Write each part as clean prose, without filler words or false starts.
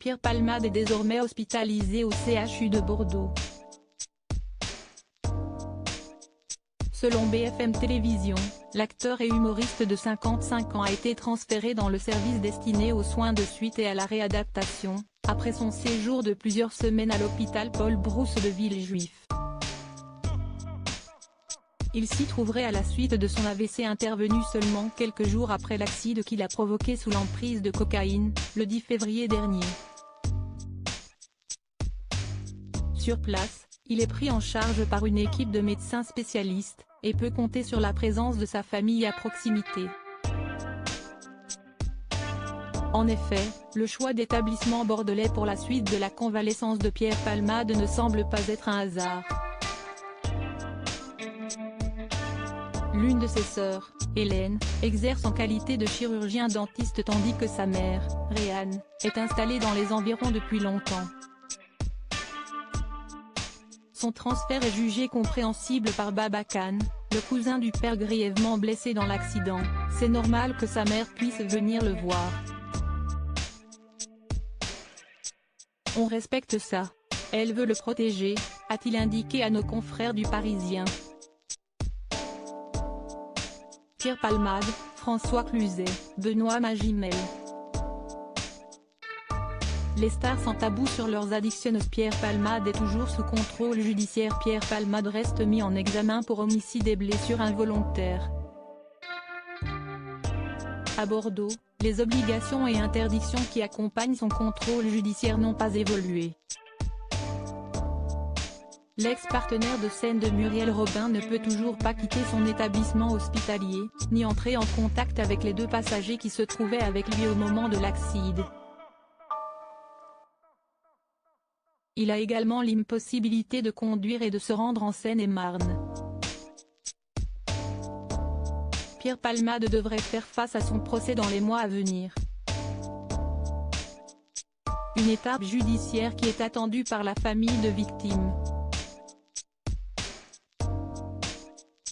Pierre Palmade est désormais hospitalisé au CHU de Bordeaux. Selon BFM Télévision, l'acteur et humoriste de 55 ans a été transféré dans le service destiné aux soins de suite et à la réadaptation, après son séjour de plusieurs semaines à l'hôpital Paul-Brousse de Villejuif. Il s'y trouverait à la suite de son AVC intervenu seulement quelques jours après l'accident qu'il a provoqué sous l'emprise de cocaïne, le 10 février dernier. Sur place, il est pris en charge par une équipe de médecins spécialistes, et peut compter sur la présence de sa famille à proximité. En effet, le choix d'établissement bordelais pour la suite de la convalescence de Pierre Palmade ne semble pas être un hasard. L'une de ses sœurs, Hélène, exerce en qualité de chirurgien dentiste tandis que sa mère, Réanne, est installée dans les environs depuis longtemps. Son transfert est jugé compréhensible par Baba Khan, le cousin du père grièvement blessé dans l'accident. C'est normal que sa mère puisse venir le voir. On respecte ça. Elle veut le protéger, a-t-il indiqué à nos confrères du Parisien. Pierre Palmade, François Cluzet, Benoît Magimel. Les stars sans tabou sur leurs addictions. Pierre Palmade est toujours sous contrôle judiciaire. Pierre Palmade reste mis en examen pour homicide et blessures involontaires. À Bordeaux, les obligations et interdictions qui accompagnent son contrôle judiciaire n'ont pas évolué. L'ex-partenaire de scène de Muriel Robin ne peut toujours pas quitter son établissement hospitalier, ni entrer en contact avec les deux passagers qui se trouvaient avec lui au moment de l'accident. Il a également l'impossibilité de conduire et de se rendre en Seine-et-Marne. Pierre Palmade devrait faire face à son procès dans les mois à venir. Une étape judiciaire qui est attendue par la famille de victimes.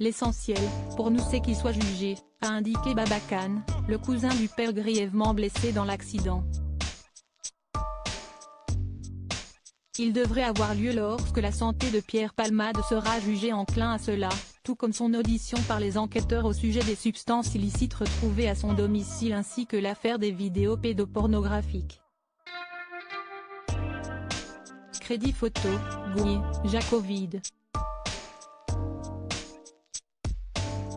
L'essentiel, pour nous, c'est qu'il soit jugé, a indiqué Baba Khan, le cousin du père grièvement blessé dans l'accident. Il devrait avoir lieu lorsque la santé de Pierre Palmade sera jugée enclin à cela, tout comme son audition par les enquêteurs au sujet des substances illicites retrouvées à son domicile ainsi que l'affaire des vidéos pédopornographiques. Crédit photo, Gouye, Jacques Ovide.